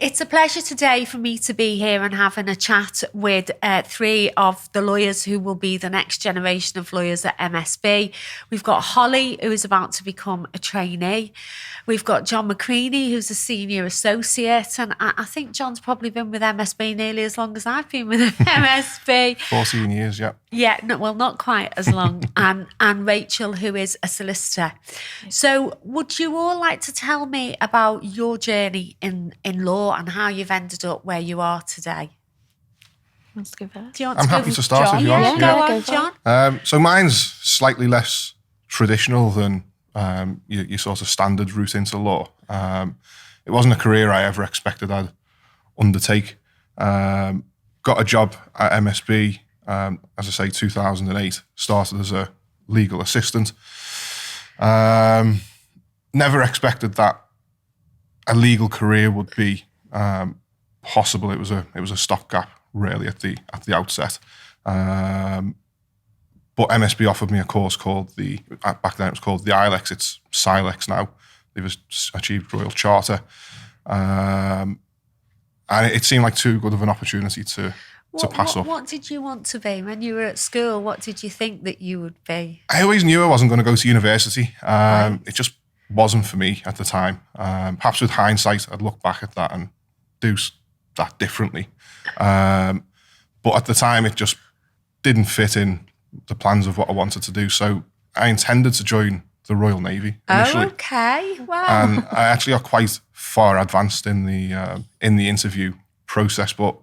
It's a pleasure today for me to be here and having a chat with three of the lawyers who will be the next generation of lawyers at MSB. We've got Holly, who is about to become a trainee. We've got John McCreanney, who's a senior associate. And I think John's probably been with MSB nearly as long as I've been with MSB. 14 years, yeah. Yeah, no, well, not quite as long. and Rachel, who is a solicitor. So would you all like to tell me about your journey in law and how you've ended up where you are today? Wants to go first? Do you want I'm to happy go to start John? if you want. Go on, John. So mine's slightly less traditional than your sort of standard route into law. It wasn't a career I ever expected I'd undertake. Got a job at MSB, as I say, 2008. Started as a legal assistant. Never expected that a legal career would be possible. It was a stopgap really at the outset. But MSB offered me a course called back then it was called the ILEX. It's SILEX now. They've achieved Royal Charter, and it seemed like too good of an opportunity to pass up. What did you want to be when you were at school? What did you think that you would be? I always knew I wasn't going to go to university. It just wasn't for me at the time. Perhaps with hindsight, I'd look back at that and do that differently. But at the time, it just didn't fit in the plans of what I wanted to do. So I intended to join the Royal Navy initially. Oh, okay. Wow. And I actually got quite far advanced in the interview process, but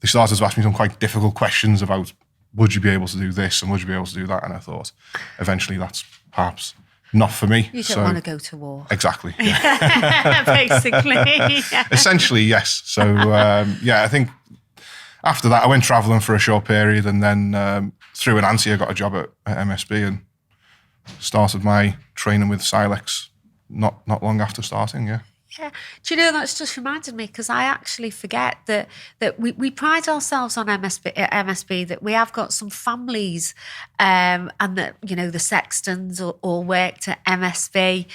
they started to ask me some quite difficult questions about would you be able to do this and would you be able to do that? And I thought eventually that's perhaps not for me. You don't want to go to war. Exactly. Yeah. Basically. Yeah. Essentially, yes. So, I think after that, I went travelling for a short period and then through an auntie, I got a job at MSB and started my training with Silex not long after starting, yeah. Yeah. Do you know, that's just reminded me, because I actually forget that we pride ourselves on MSB, that we have got some families and that, you know, the Sextons all worked at MSB.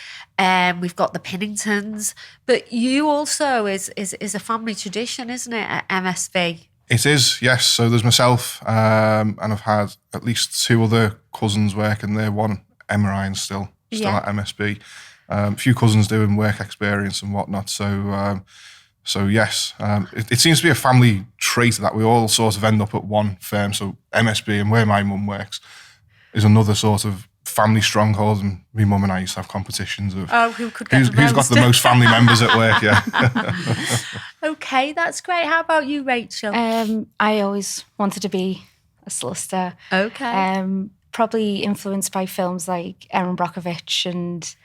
We've got the Pinningtons. But you also is a family tradition, isn't it, at MSB? It is, yes. So there's myself and I've had at least two other cousins working there. One, Emma Ryan's still at MSB. A few cousins doing work experience and whatnot. So yes, it seems to be a family trait that we all sort of end up at one firm. So MSB and where my mum works is another sort of family stronghold. And my mum and I used to have competitions of who's got the most family members at work. Yeah. Okay, that's great. How about you, Rachel? I always wanted to be a solicitor. Okay. Probably influenced by films like Erin Brockovich and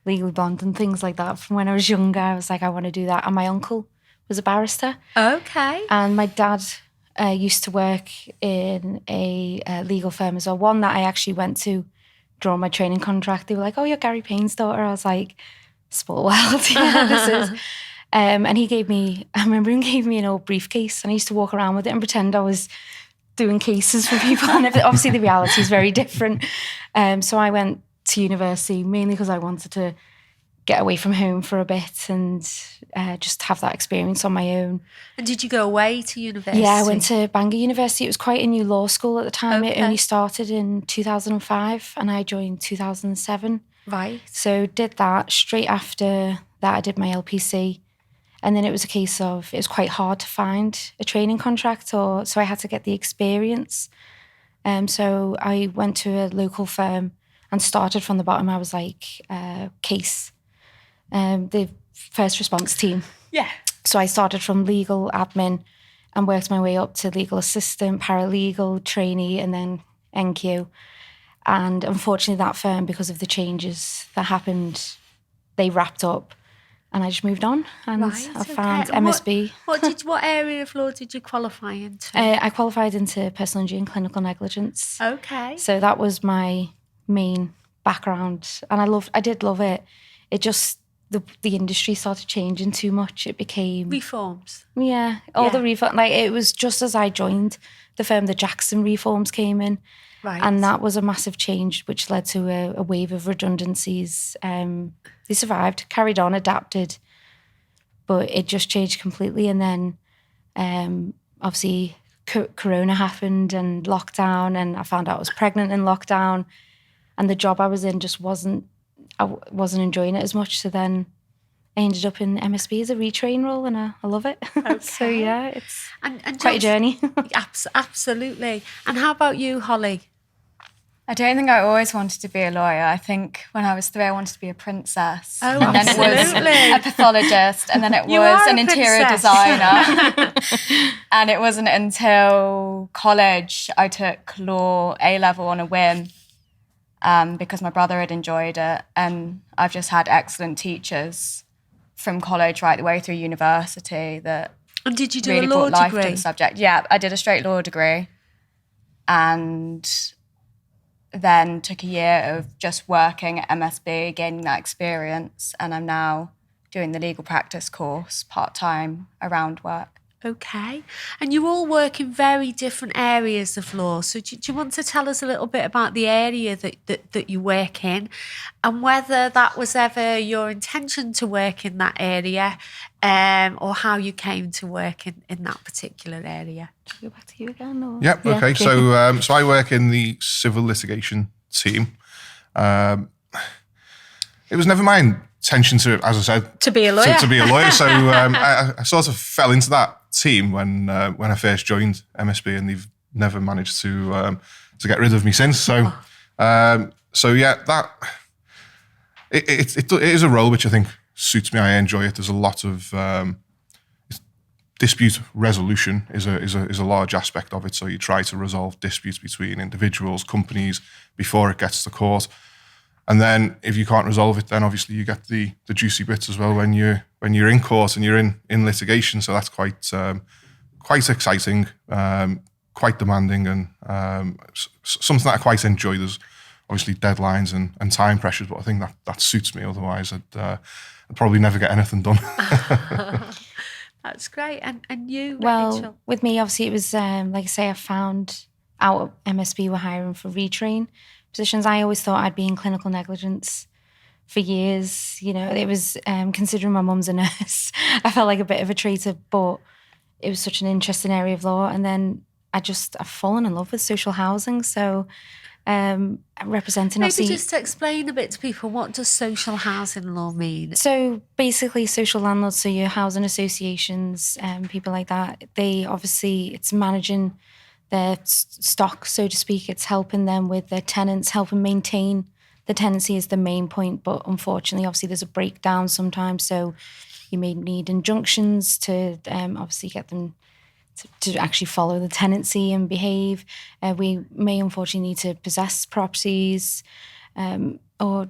Legally Blonde and things like that. From when I was younger, I was like, I want to do that. And my uncle was a barrister. Okay. And my dad used to work in a legal firm as well. One that I actually went to draw my training contract. They were like, oh, you're Gary Payne's daughter. I was like, small world. Yeah, this is. And I remember he gave me an old briefcase and I used to walk around with it and pretend I was doing cases for people. And obviously the reality is very different. So I went to university mainly because I wanted to get away from home for a bit and just have that experience on my own. And did you go away to university? Yeah, I went to Bangor University. It was quite a new law school at the time. Okay. It only started in 2005 and I joined 2007. Right. So did that. Straight after that, I did my LPC. And then it was a case of, it was quite hard to find a training contract, so I had to get the experience. So I went to a local firm and started from the bottom. I was like case, the first response team. Yeah. So I started from legal admin and worked my way up to legal assistant, paralegal, trainee, and then NQ. And unfortunately that firm, because of the changes that happened, they wrapped up. And I just moved on and I found MSB. What area of law did you qualify into? I qualified into personal injury and clinical negligence. Okay. So that was my main background. And I did love it. It just, the industry started changing too much. It became... Reforms. Yeah. The reform. Like, it was just as I joined the firm, the Jackson reforms came in. Right. And that was a massive change, which led to a wave of redundancies. They survived, carried on, adapted. but it just changed completely. And then obviously Corona happened and lockdown, and I found out I was pregnant in lockdown, and the job I was in just I wasn't enjoying it as much. So then I ended up in MSB as a retrain role, and I love it. Okay. So yeah, it's and quite a journey. Absolutely. And how about you, Holly? I don't think I always wanted to be a lawyer. I think when I was 3, I wanted to be a princess. Oh, and then absolutely. it was a pathologist, and then it You was are an a interior princess. designer. And it wasn't until college I took law A-level on a whim because my brother had enjoyed it. And I've just had excellent teachers from college right the way through university that And did you do really a law brought life to degree? the subject. Yeah, I did a straight law degree. And then took a year of just working at MSB, gaining that experience, and I'm now doing the legal practice course part-time around work. Okay. And you all work in very different areas of law. So do you want to tell us a little bit about the area that you work in, and whether that was ever your intention to work in that area, or how you came to work in that particular area? Should we go back to you again? Or? Yep. Yeah, Okay. So I work in the civil litigation team. It was never my intention to, as I said, To be a lawyer. To be a lawyer. So I sort of fell into that team when I first joined MSB, and they've never managed to get rid of me since. So yeah, that it is a role which I think suits me. I enjoy it. There's a lot of dispute resolution is a large aspect of it. So you try to resolve disputes between individuals, companies before it gets to court. And then if you can't resolve it, then obviously you get the juicy bits as well when you're in court and you're in litigation. So that's quite exciting, quite demanding, and something that I quite enjoy. There's obviously deadlines and time pressures, but I think that suits me. Otherwise, I'd probably never get anything done. That's great. And you, Well, Rachel? with me, obviously, it was, like I say, I found out MSB were hiring for retrain positions. I always thought I'd be in clinical negligence for years. You know, it was, considering my mum's a nurse, I felt like a bit of a traitor, but it was such an interesting area of law. And then I've fallen in love with social housing. So representing, Maybe obviously, just to explain a bit to people, what does social housing law mean? so basically social landlords, so your housing associations, people like that, it's managing their stock, so to speak. It's helping them with their tenants, helping maintain the tenancy is the main point. But unfortunately, obviously, there's a breakdown sometimes. So you may need injunctions to obviously get them to actually follow the tenancy and behave. We may unfortunately need to possess properties, or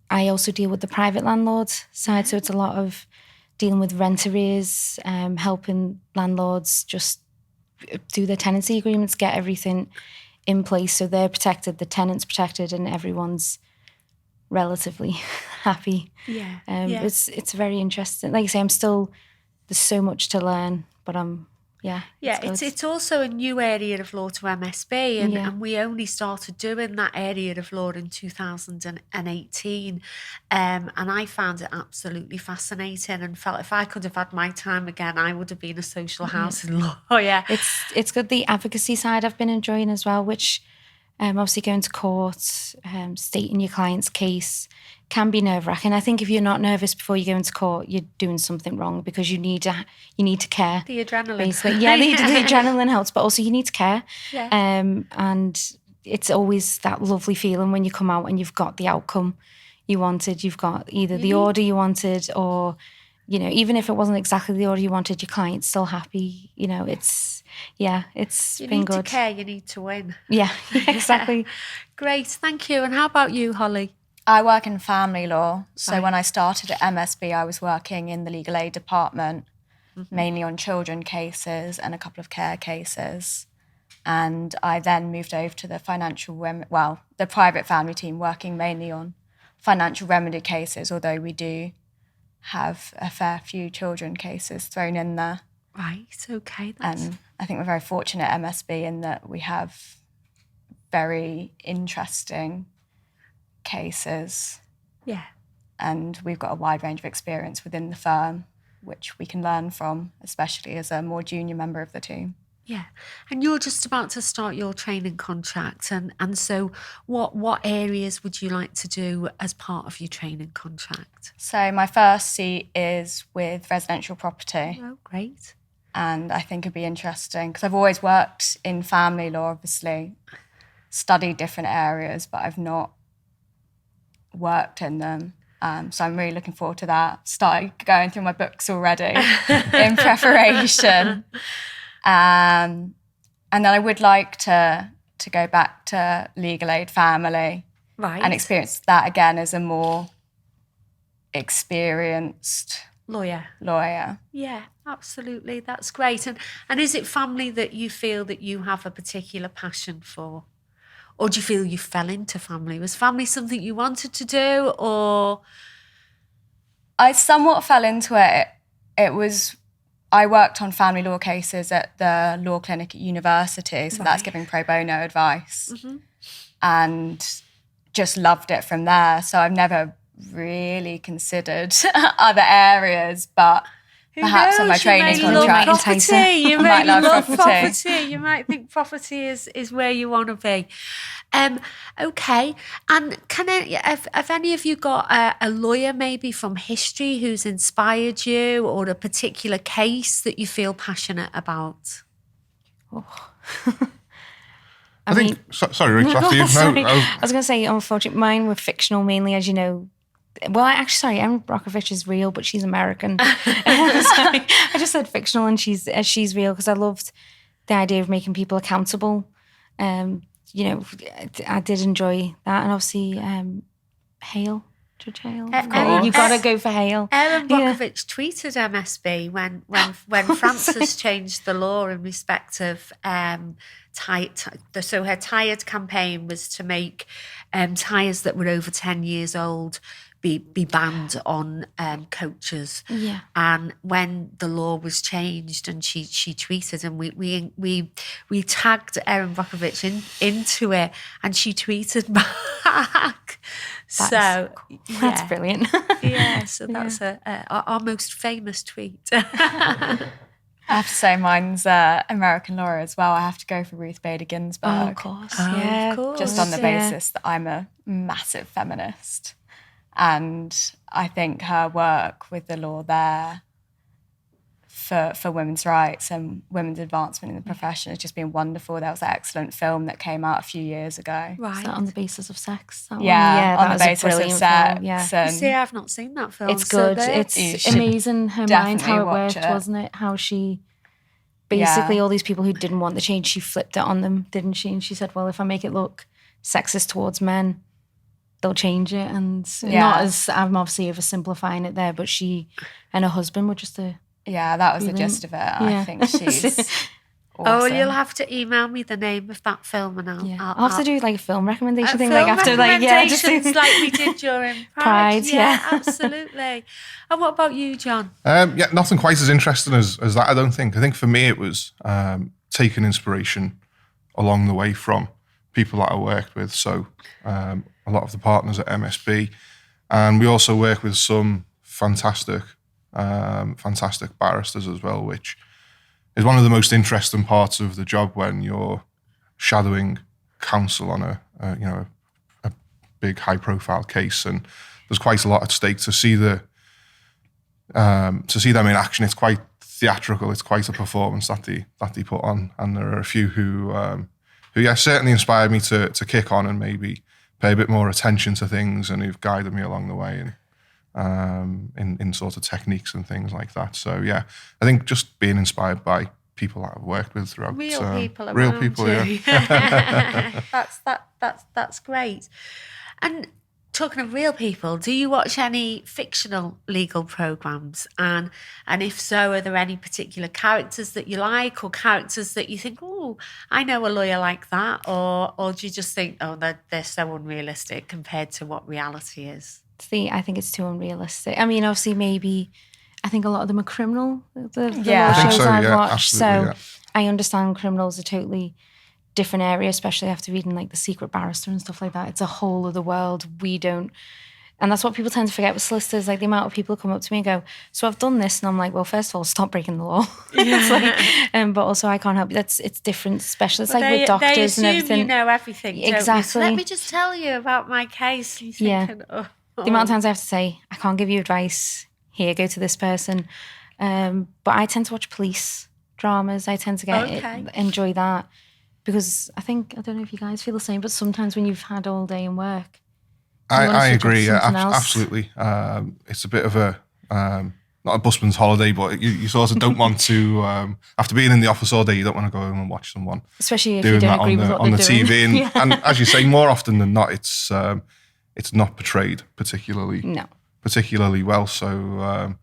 I also deal with the private landlord side. So it's a lot of dealing with rent arrears, helping landlords just do their tenancy agreements, get everything in place so they're protected, the tenant's protected, and everyone's relatively happy. Yeah. It's very interesting. Like I say, there's so much to learn, but it's also a new area of law to MSB, and we only started doing that area of law in 2018, and I found it absolutely fascinating and felt if I could have had my time again, I would have been a social housing lawyer. It's good. The advocacy side I've been enjoying as well, which obviously going to court, stating your client's case can be nerve-wracking. I think if you're not nervous before you go into court, you're doing something wrong, because you need to care. The adrenaline. Basically. Yeah, the adrenaline helps, but also you need to care. Yeah. And it's always that lovely feeling when you come out and you've got the outcome you wanted. You've got either the order you wanted, or, you know, even if it wasn't exactly the order you wanted, your client's still happy. You know, it's been good. You need to care, you need to win. Yeah, exactly. Great, thank you. And how about you, Holly? I work in family law. So Right. when I started at MSB, I was working in the legal aid department, mainly on children cases and a couple of care cases. And I then moved over to the the private family team, working mainly on financial remedy cases, although we do have a fair few children cases thrown in there. Right, okay. And I think we're very fortunate at MSB in that we have very interesting cases, Yeah. and we've got a wide range of experience within the firm. which we can learn from, especially as a more junior member of the team. Yeah. And you're just about to start your training contract. And so what areas would you like to do as part of your training contract? So my first seat is with residential property. Oh, great. And I think it'd be interesting because I've always worked in family law, obviously, studied different areas, but I've not worked in them. So I'm really looking forward to that. Started going through my books already in preparation. And then I would like to go back to legal aid family, right, and experience that again as a more experienced lawyer. Yeah, absolutely. That's great. And is it family that you feel that you have a particular passion for? Or do you feel you fell into family? Was family something you wanted to do, or? I somewhat fell into it. I worked on family law cases at the law clinic at university, so that's giving pro bono advice. Mm-hmm. And just loved it from there. So I've never really considered other areas, but perhaps on my training contract. You might love property. You might think property is where you want to be. Okay. And have any of you got a lawyer maybe from history who's inspired you, or a particular case that you feel passionate about? Oh. I think, sorry, Rachel, after you. Sorry. I was going to say, unfortunately, mine were fictional mainly, as you know. Well, Erin Brockovich is real, but she's American. Sorry, I just said fictional, and she's real because I loved the idea of making people accountable. I did enjoy that, and obviously, Judge Hale. You've got to go for Hale. Erin Brockovich tweeted MSB when Francis changed the law in respect of so her tired campaign was to make tyres that were over 10 years old be banned on coaches. Yeah. And when the law was changed, and she tweeted, and we tagged Erin Brockovich into it, and she tweeted back. That's brilliant. Yeah, so that's our most famous tweet. I have to say mine's American law as well. I have to go for Ruth Bader Ginsburg. Oh, of course. Of course. Just on the basis that I'm a massive feminist. And I think her work with the law there for women's rights and women's advancement in the profession has just been wonderful. There was an excellent film that came out a few years ago. Right. Is that On the Basis of Sex? On the basis of sex. Yeah. You see, I've not seen that film. It's good. It's amazing, her mind, how it worked, wasn't it? How she, basically all these people who didn't want the change, she flipped it on them, didn't she? And she said, well, if I make it look sexist towards men, they'll change it. And not as, I'm obviously oversimplifying it there, but she and her husband were just that was the gist of it. I think she's awesome. Oh, well, you'll have to email me the name of that film, and I'll have to do like a film recommendation thing, film after recommendations like we did during Pride. Yeah, absolutely. And what about you, John? Nothing quite as interesting as that, I don't think. I think for me it was taking inspiration along the way from people that I worked with. So a lot of the partners at MSB, and we also work with some fantastic barristers as well, which is one of the most interesting parts of the job when you're shadowing counsel on a big high profile case, and there's quite a lot at stake. To see them in action, it's quite theatrical. It's quite a performance that they put on, and there are a few who certainly inspired me to kick on and maybe pay a bit more attention to things, and who've guided me along the way in sort of techniques and things like that. So yeah, I think just being inspired by people that I've worked with throughout. Real people you. Yeah. That's great. And talking of real people, do you watch any fictional legal programs? And if so, are there any particular characters that you like, or characters that you think, oh, I know a lawyer like that, or do you just think, oh, they're so unrealistic compared to what reality is? I think it's too unrealistic. I mean, obviously, I think a lot of them are criminal, the law shows I've watched. So I understand criminal's a totally different area, especially after reading like The Secret Barrister and stuff like that. It's a whole other world. We don't And that's what people tend to forget with solicitors, like the amount of people who come up to me and go, so I've done this. And I'm like, well, first of all, stop breaking the law. It's like, but also I can't help you. It's different specialists, like with doctors and everything. You know everything, don't you? Exactly. So let me just tell you about my case. You're thinking, oh. The amount of times I have to say, I can't give you advice. Here, go to this person. But I tend to watch police dramas. I tend to enjoy that because I don't know if you guys feel the same, but sometimes when you've had all day in work, I agree. Yeah, absolutely. It's a bit of a not a busman's holiday, but you sort of don't want to after being in the office all day. You don't want to go home and watch someone, especially if doing you don't that agree with what on the they're doing. TV. And as you say, more often than not, it's not portrayed particularly well. So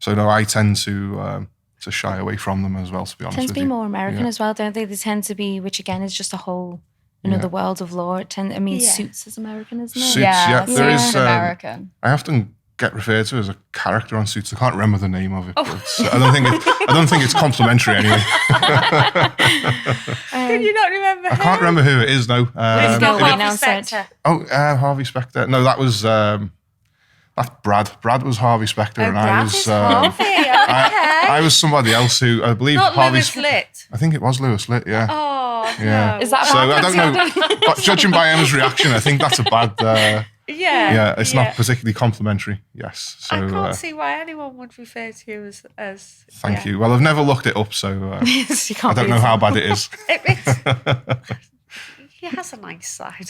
no, I tend to shy away from them as well. To be honest, tend to be more American as well, don't they? They tend to be, which again is just a whole another world of law. Suits is American, isn't it? Suits, yeah. There is American. I often get referred to as a character on Suits. I can't remember the name of it, but I don't think it's complimentary anyway. Can you not remember? I can't remember who it is though. It's not Harvey Specter. Harvey Specter. No, that was that's Brad. Brad was Harvey Specter, and I was I was somebody else who I believe not Harvey Lewis Litt. I think it was Lewis Litt. Yeah. Oh yeah. no. Is that so? I don't know. But judging by Emma's reaction, I think that's a bad. It's not particularly complimentary. Yes. So I can't see why anyone would refer to you as Thank you. Well, I've never looked it up, so I don't know how bad it is. He has a nice side.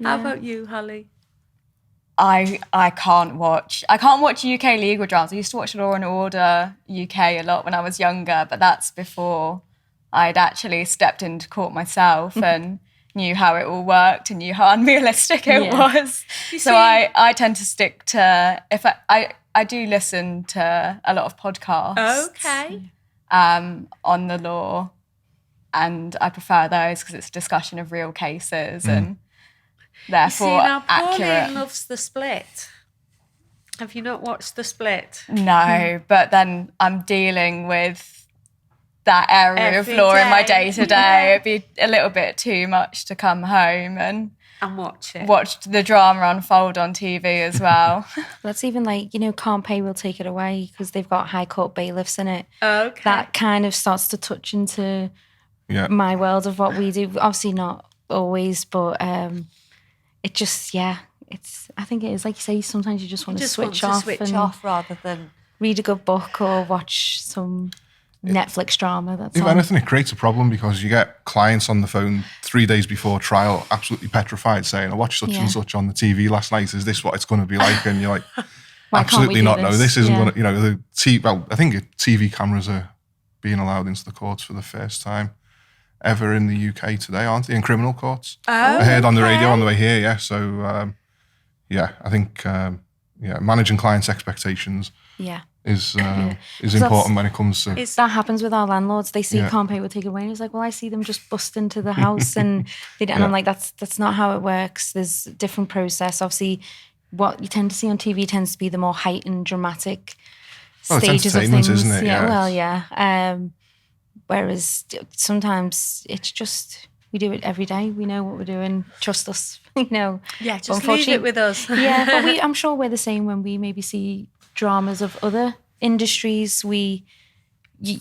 How about you, Holly? I can't watch UK legal dramas. I used to watch Law and Order UK a lot when I was younger, but that's before I'd actually stepped into court myself and knew how it all worked and knew how unrealistic it was. So I tend to stick to, I do listen to a lot of podcasts on the law, and I prefer those because it's a discussion of real cases and therefore accurate. Pauline loves The Split. Have you not watched The Split? No, but then I'm dealing with that area of law in my day-to-day. It'd be a little bit too much to come home and watch it. Watch the drama unfold on TV as well. That's even like, Can't Pay will take it away because they've got high court bailiffs in it. Okay. That kind of starts to touch into my world of what we do. Obviously not always, but it just, I think it is, like you say, sometimes you just want to switch off rather than read a good book or watch some Netflix drama. That's if anything, it creates a problem because you get clients on the phone 3 days before trial, absolutely petrified, saying, "I watched such and such on the TV last night. Is this what it's going to be like?" And you're like, "Absolutely not. No, this isn't going to." I think TV cameras are being allowed into the courts for the first time ever in the UK today, aren't they? In criminal courts. I heard on the radio on the way here. Yeah, so I think managing clients' expectations. Is important when it comes to... That happens with our landlords. They see Can't Pay will take it away. And it's like, well, I see them just bust into the house and I'm like, that's not how it works. There's a different process. Obviously, what you tend to see on TV tends to be the more heightened, dramatic stages of things. Isn't it? Whereas sometimes it's just, we do it every day. We know what we're doing. Trust us, Yeah, just leave it with us. But I'm sure we're the same when we maybe see dramas of other industries. It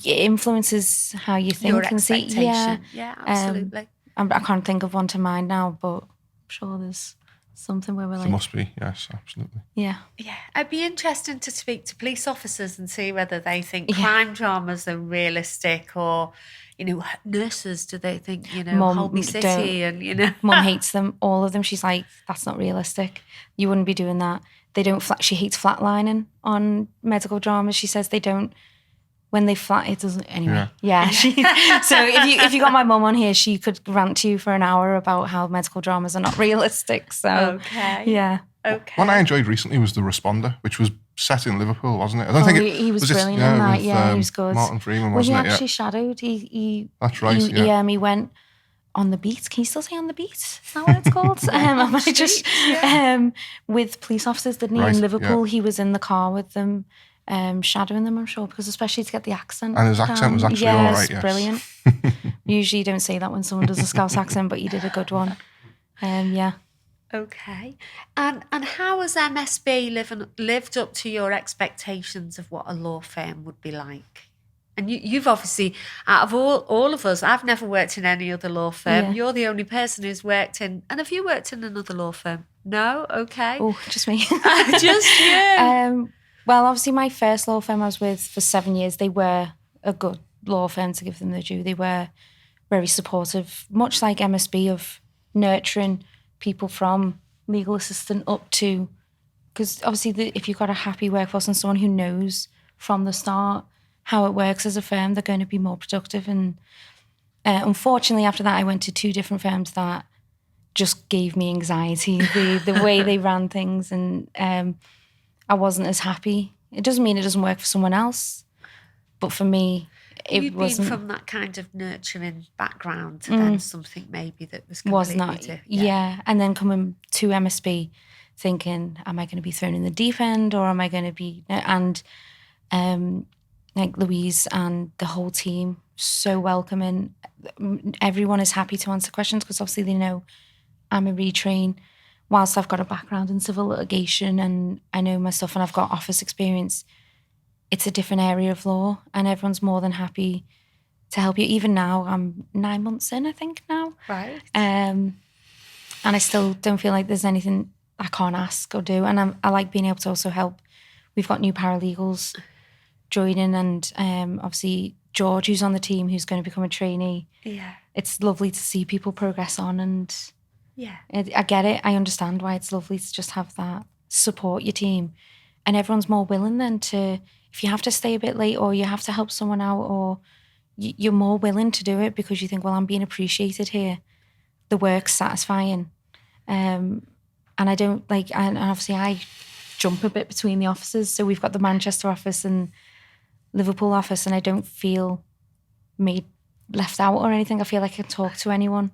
influences how you think and see. Yeah, absolutely. I can't think of one to mind now, but I'm sure there's something where we're like... There must be, yes, absolutely. Yeah. It'd be interesting to speak to police officers and see whether they think crime dramas are realistic or... nurses, do they think, Holby City and, Mum hates them, all of them. She's like, that's not realistic. You wouldn't be doing that. They don't, she hates flatlining on medical dramas. She says they don't, when they it doesn't, anyway. Yeah. So if you got my mum on here, she could rant to you for an hour about how medical dramas are not realistic. So, Okay. One I enjoyed recently was The Responder, which was set in Liverpool, wasn't it? I don't think he was brilliant in that. He was good. Martin Freeman, wasn't he actually shadowed. That's right. He went on the beat. Can you still say on the beat? Is that what it's called? With police officers, didn't he? In Liverpool, he was in the car with them, shadowing them, I'm sure, because especially to get the accent. And his accent was actually all right, yes. Brilliant. Usually you don't say that when someone does a Scouse accent, but you did a good one. Okay. And how has MSB lived up to your expectations of what a law firm would be like? And you've obviously, out of all of us, I've never worked in any other law firm. Yeah. You're the only person who's worked in. And have you worked in another law firm? No? Okay. Oh, just me. Just you. Well, obviously, my first law firm I was with for 7 years, they were a good law firm, to give them the due. They were very supportive, much like MSB, of nurturing people from legal assistant up to, because obviously if you've got a happy workforce and someone who knows from the start how it works as a firm, they're going to be more productive. And unfortunately, after that, I went to 2 different firms that just gave me anxiety, the way they ran things, and I wasn't as happy. It doesn't mean it doesn't work for someone else, but for me, You'd wasn't. been from that kind of nurturing background to then something maybe that was completely different. Yeah. And then coming to MSB thinking, am I going to be thrown in the deep end, or am I going to be... And like Louise and the whole team, so welcoming. Everyone is happy to answer questions because obviously they know I'm a retrain. Whilst I've got a background in civil litigation and I know my stuff and I've got office experience, it's a different area of law, and everyone's more than happy to help you. Even now, I'm 9 months in, I think now. Right. And I still don't feel like there's anything I can't ask or do. And I like being able to also help. We've got new paralegals joining, and obviously George, who's on the team, who's going to become a trainee. Yeah. It's lovely to see people progress on, and yeah, I get it. I understand why it's lovely to just have that, support your team. And everyone's more willing then to, if you have to stay a bit late or you have to help someone out, or you're more willing to do it because you think, well, I'm being appreciated here. The work's satisfying. And I don't like, and obviously I jump a bit between the offices. So we've got the Manchester office and Liverpool office, and I don't feel left out or anything. I feel like I can talk to anyone.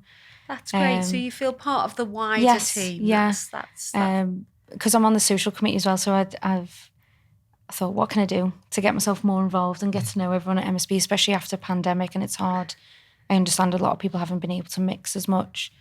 That's great. So you feel part of the wider team. Yes. That's because I'm on the social committee as well. So I thought, what can I do to get myself more involved and get to know everyone at MSB, especially after pandemic, and it's hard. I understand a lot of people haven't been able to mix as much,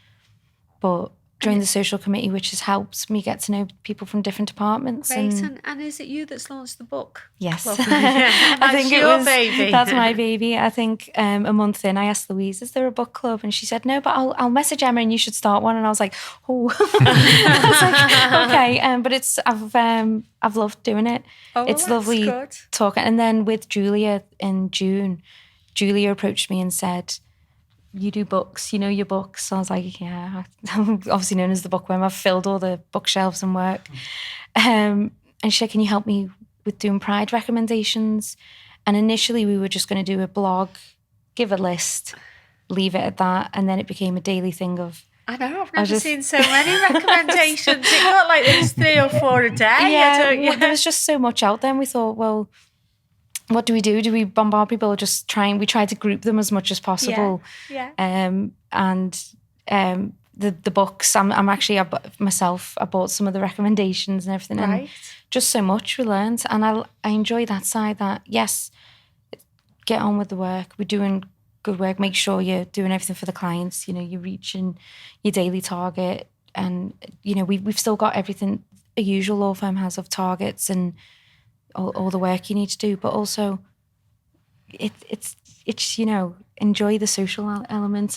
but joined the social committee, which has helped me get to know people from different departments. Great. And is it you that's launched the book? Yes. I think it was baby. That's my baby. I think a month in, I asked Louise, is there a book club? And she said, no, but I'll message Emma and you should start one. And I was like, oh. I was like, okay. But I've loved doing it. Oh, it's that's lovely good. talking. And then with Julia in June, Julia approached me and said, you do books, you know your books. So I was like, yeah, I'm obviously known as the bookworm. I've filled all the bookshelves and work. And she said, can you help me with doing Pride recommendations? And initially we were just going to do a blog, give a list, leave it at that. And then it became a daily thing of... I know, I've never seen so many recommendations. It felt like there was 3 or 4 a day. Yeah, there was just so much out there. And we thought, well, what do we do? Do we bombard people or just we try to group them as much as possible? Yeah. The books, I'm actually, I bought some of the recommendations and everything. Right. And just so much we learned. And I enjoy that side that, yes, get on with the work. We're doing good work. Make sure you're doing everything for the clients. You know, you're reaching your daily target. And, you know, we've still got everything a usual law firm has of targets and all the work you need to do, but also it's you know, enjoy the social elements,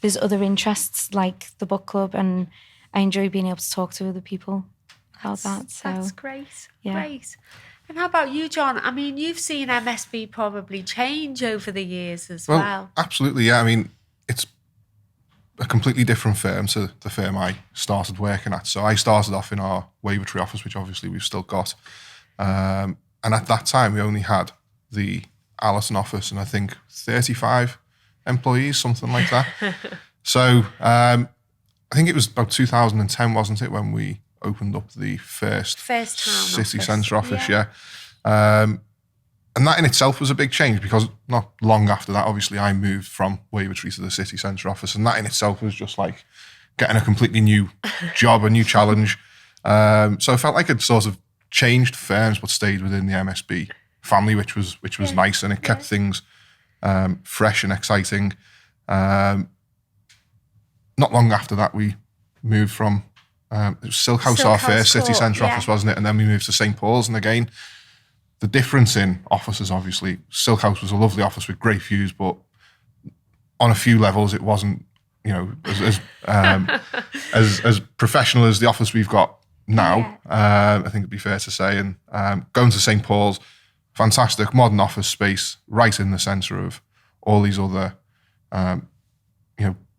there's other interests like the book club, and I enjoy being able to talk to other people about that. So that's great. Yeah. Great. And how about you, John? I mean, you've seen MSB probably change over the years as well. Absolutely, yeah. I mean, it's a completely different firm to the firm I started working at. So I started off in our Wavertree office, which obviously we've still got. And at that time, we only had the Allerton office and I think 35 employees, something like that. So I think it was about 2010, wasn't it, when we opened up the first town city office. centre office, yeah. And that in itself was a big change because not long after that, obviously, I moved from Wavertree to the city centre office, and that in itself was just like getting a completely new job, a new challenge. So I felt like I'd sort of changed firms but stayed within the MSB family, which was nice, and it kept things fresh and exciting. Not long after that, we moved from it was Silk House, Silk our House first city Court, centre yeah. office, wasn't it? And then we moved to St Paul's. And again, the difference in offices, obviously, Silk House was a lovely office with great views, but on a few levels, it wasn't, as professional as the office we've got now. I think it'd be fair to say. And going to St Paul's, fantastic modern office space, right in the centre of all these other,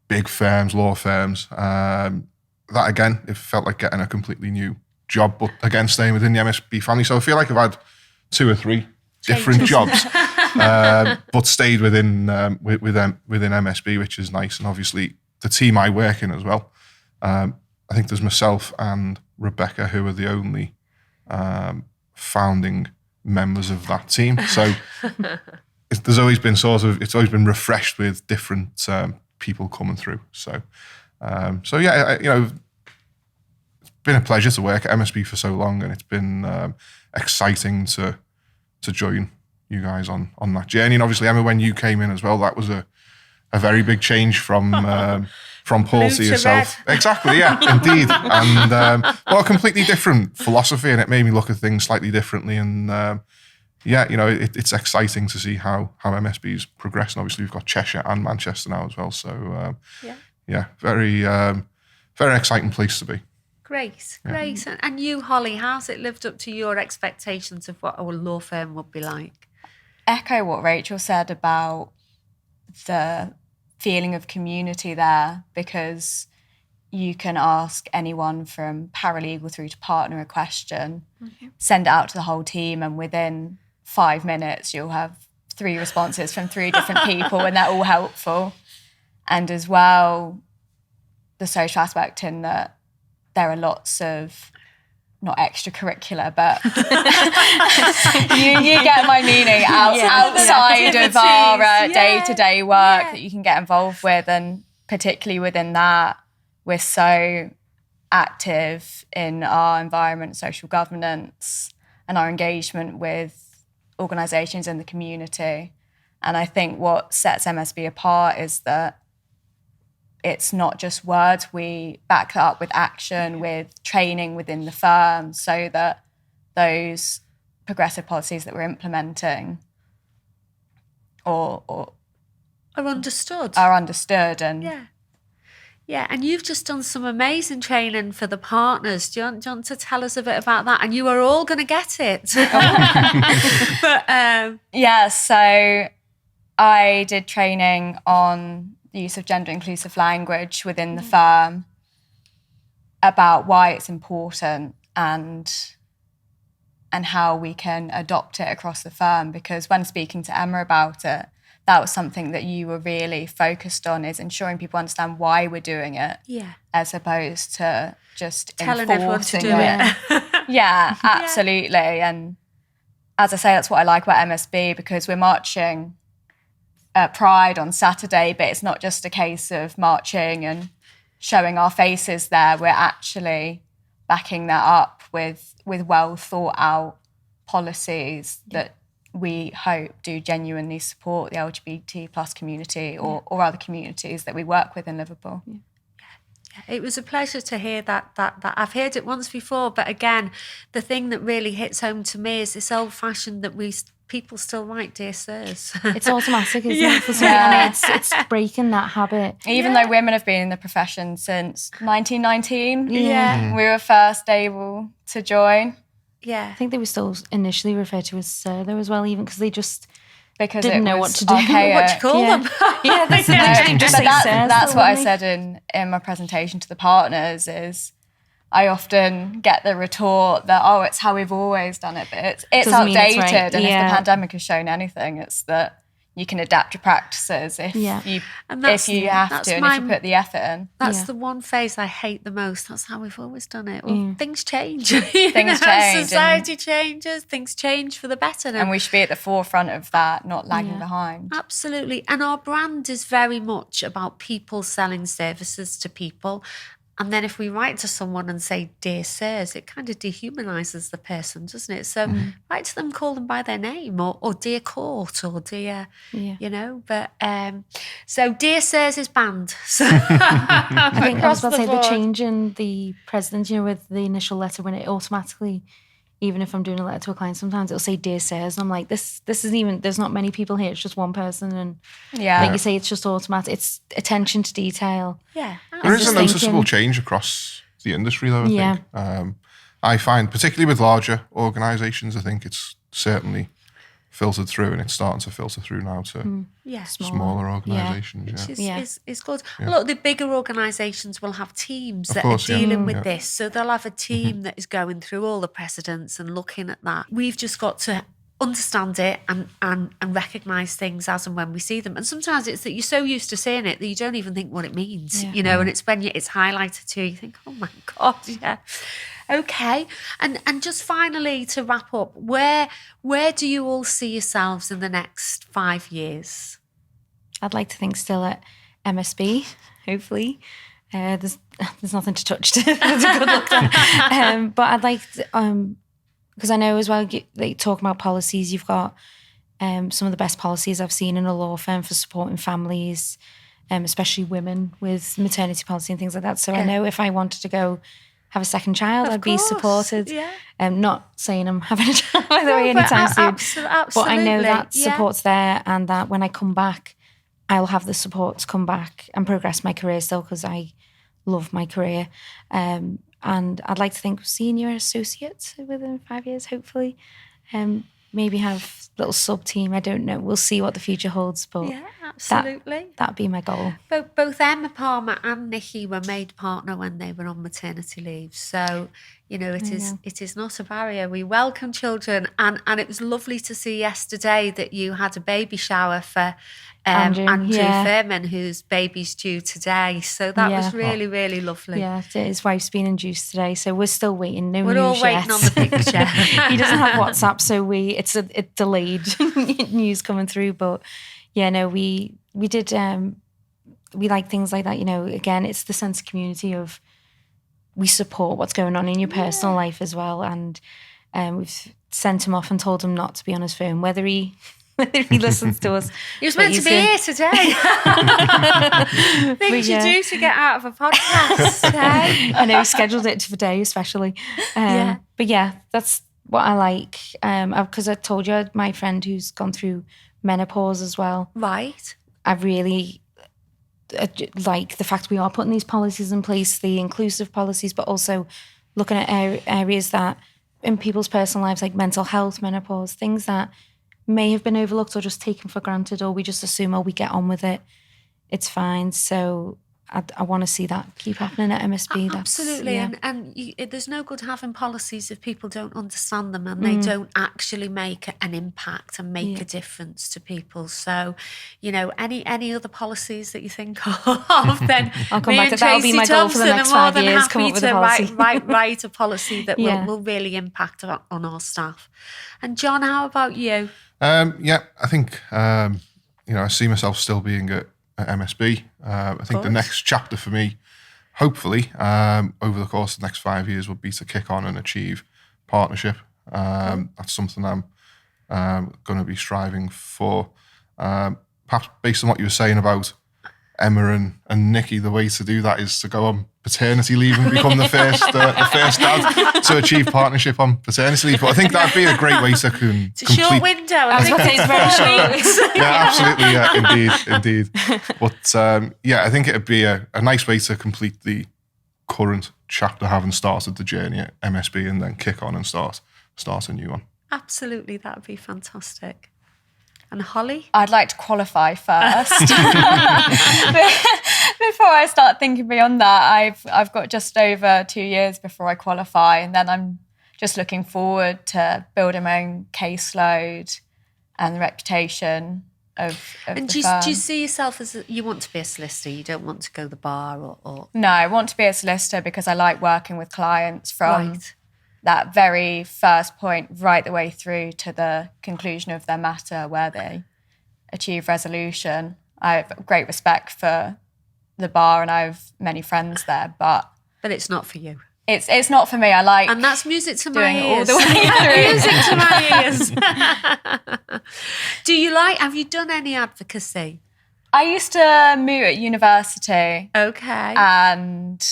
big firms, law firms. That again, it felt like getting a completely new job, but again, staying within the MSB family. So I feel like I've had 2 or 3 different jobs, but stayed within MSB, which is nice. And obviously the team I work in as well. I think there's myself and Rebecca who are the only founding members of that team. So there's always been it's always been refreshed with different people coming through. So yeah, it's been a pleasure to work at MSB for so long, and it's been exciting to join you guys on that journey. And obviously, Emma, when you came in as well, that was a very big change from Paul to yourself. Red. Exactly, yeah, indeed. And a completely different philosophy, and it made me look at things slightly differently. And it's exciting to see how MSB's progressed. And obviously, we've got Cheshire and Manchester now as well. So very very exciting place to be. Great. And you, Holly, how's it lived up to your expectations of what a law firm would be like? Echo what Rachel said about the feeling of community there, because you can ask anyone from paralegal through to partner a question, send it out to the whole team, and within 5 minutes you'll have 3 responses from 3 different people, and they're all helpful. And as well, the social aspect in that there are lots of, not extracurricular, but you get my meaning, outside of our day-to-day work that you can get involved with. And particularly within that, we're so active in our environment, social governance, and our engagement with organisations in the community. And I think what sets MSB apart is that it's not just words, we back that up with action, with training within the firm, so that those progressive policies that we're implementing or Are understood. And Yeah, and you've just done some amazing training for the partners. Do you want to tell us a bit about that? And you are all going to get it. So I did training on the use of gender-inclusive language within the firm, about why it's important and how we can adopt it across the firm. Because when speaking to Emma about it, that was something that you were really focused on, is ensuring people understand why we're doing it, as opposed to just telling everyone to do it. Yeah, absolutely. And as I say, that's what I like about MSB, because we're marching Pride on Saturday, but it's not just a case of marching and showing our faces there. We're actually backing that up with well thought out policies that we hope do genuinely support the LGBT plus community or other communities that we work with in Liverpool. It was a pleasure to hear that I've heard it once before, but again, the thing that really hits home to me is this old-fashioned that people still write Dear Sirs. It's automatic, isn't it? And it's breaking that habit. Even though women have been in the profession since 1919, we were first able to join. Yeah, I think they were still initially referred to as Sir though as well, even because they just because didn't know what to do. Archaic. What do you call them? That's what I said in my presentation to the partners. Is I often get the retort that, it's how we've always done it, but it's outdated. Right. And if the pandemic has shown anything, it's that you can adapt your practices if you have to, and if you put the effort in. That's the one phase I hate the most. That's how we've always done it. Well, things change. Things change. Society changes. Things change for the better. And we should be at the forefront of that, not lagging behind. Absolutely. And our brand is very much about people selling services to people. And then if we write to someone and say, dear sirs, it kind of dehumanises the person, doesn't it? So write to them, call them by their name, or dear court, or dear, you know. But so dear sirs is banned. So I think I was about to say the change in the president, you know, with the initial letter, when it automatically, even if I'm doing a letter to a client, sometimes it'll say dear sirs. And I'm like, this isn't even, there's not many people here. It's just one person. And like you say, it's just automatic. It's attention to detail. Yeah. There is a noticeable change across the industry, though, I think. I find, particularly with larger organisations, I think it's certainly filtered through, and it's starting to filter through now to smaller organisations. Which is good. Look, the bigger organisations will have teams that are dealing with this. So they'll have a team that is going through all the precedents and looking at that. We've just got to understand it and recognise things as and when we see them. And sometimes it's that you're so used to seeing it that you don't even think what it means, you know, and it's when it's highlighted to you, you think, oh my God, Okay. And just finally to wrap up, where do you all see yourselves in the next 5 years? I'd like to think still at MSB, hopefully. There's nothing to touch to. That's a good look there. But I'd like to, because I know as well, like talking about policies, you've got some of the best policies I've seen in a law firm for supporting families, especially women with maternity policy and things like that. So I know if I wanted to go have a second child, I'd be supported. Not saying I'm having a child, by the way, anytime soon. Absolutely. But I know that support's there, and that when I come back, I'll have the support to come back and progress my career still, because I love my career. And I'd like to think senior associate within 5 years, hopefully. Maybe have a little sub-team. I don't know. We'll see what the future holds. But yeah, absolutely. That'd be my goal. Both Emma Palmer and Nikki were made partner when they were on maternity leave. So, you know, it is not a barrier. We welcome children. And it was lovely to see yesterday that you had a baby shower for Andrew Furman, whose baby's due today. So that was really, really lovely. Yeah, his wife's been induced today, so we're still waiting. We're all waiting on the picture. He doesn't have WhatsApp, so it's delayed news coming through. But yeah, no, we did. We like things like that. You know, again, it's the sense of community of we support what's going on in your personal life as well, and we've sent him off and told him not to be on his phone, whether he listens to us. He was meant to be here today. Things you do to get out of a podcast today. I know, he scheduled it for today especially. But yeah, that's what I like. Because I told you, my friend who's gone through menopause as well. Right. I really like the fact we are putting these policies in place, the inclusive policies, but also looking at areas that in people's personal lives, like mental health, menopause, things that may have been overlooked or just taken for granted, or we just assume, we get on with it, it's fine. So I want to see that keep happening at MSB. Absolutely. And there's no good having policies if people don't understand them and they don't actually make an impact and make a difference to people. So, you know, any other policies that you think of, then I'll come back to that. That'll be my goal for the next 5 years. Come up with a policy. Write a policy that will really impact on our staff. And John, how about you? I think, I see myself still being at MSB. I think the next chapter for me, hopefully, over the course of the next 5 years, would be to kick on and achieve partnership. That's something I'm going to be striving for. Perhaps based on what you were saying about Emma and Nikki, the way to do that is to go on paternity leave and become the first dad to achieve partnership on paternity leave. But I think that'd be a great way to complete. It's a short window. I think it's very short. Yeah, absolutely. Indeed. But I think it'd be a nice way to complete the current chapter, having started the journey at MSB, and then kick on and start a new one. Absolutely, that'd be fantastic. And Holly? I'd like to qualify first. Before I start thinking beyond that, I've got just over 2 years before I qualify, and then I'm just looking forward to building my own caseload and the reputation of and the firm. Do you see yourself as you want to be a solicitor? You don't want to go the bar or... No, I want to be a solicitor because I like working with clients from that very first point right the way through to the conclusion of their matter where they achieve resolution. I have great respect for the bar and I have many friends there, but But it's not for you. It's not for me. I like, and that's music to my doing it all ears. the way through. Music to my ears. Have you done any advocacy? I used to moot at university. Okay. And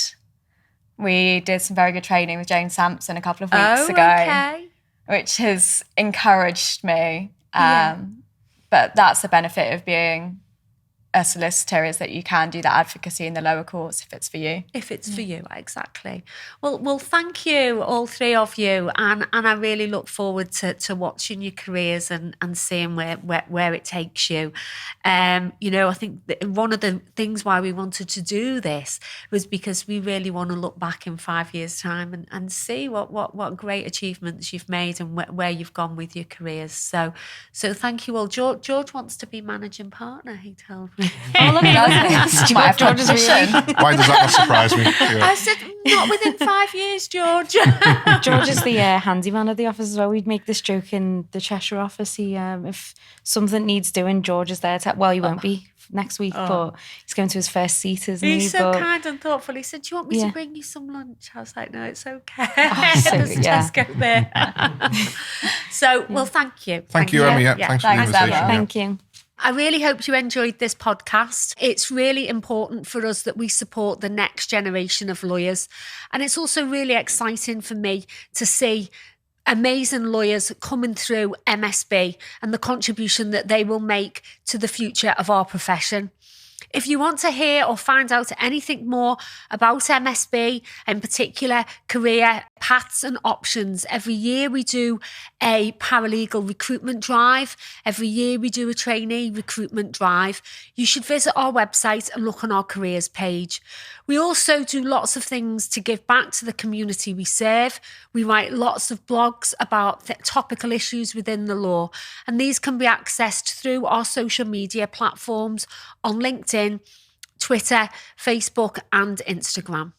we did some very good training with Jane Sampson a couple of weeks ago. Okay. Which has encouraged me. But that's the benefit of being a solicitor, is that you can do that advocacy in the lower courts if it's for you. If it's for you, exactly. Well, thank you, all three of you, and I really look forward to watching your careers and seeing where it takes you. I think that one of the things why we wanted to do this was because we really want to look back in 5 years' time and see what great achievements you've made and where you've gone with your careers. So thank you all. George wants to be managing partner, he told me. Oh, look at that. George is really... Why does that not surprise me? Yeah. I said, not within 5 years, George. George is the handyman of the office as well. We'd make this joke in the Cheshire office. If something needs doing, George is there to... Well, he won't be next week, but he's going to his first seat, isn't he? He's so kind and thoughtful. He said, do you want me to bring you some lunch? I was like, no, it's okay. There's Tesco there. So, well, thank you. Thank you, Emma. Thanks for the invitation. Thank you. I really hope you enjoyed this podcast. It's really important for us that we support the next generation of lawyers. And it's also really exciting for me to see amazing lawyers coming through MSB and the contribution that they will make to the future of our profession. If you want to hear or find out anything more about MSB, in particular career paths and options, every year we do a paralegal recruitment drive. Every year we do a trainee recruitment drive. You should visit our website and look on our careers page. We also do lots of things to give back to the community we serve. We write lots of blogs about topical issues within the law, and these can be accessed through our social media platforms on LinkedIn, Twitter, Facebook, and Instagram.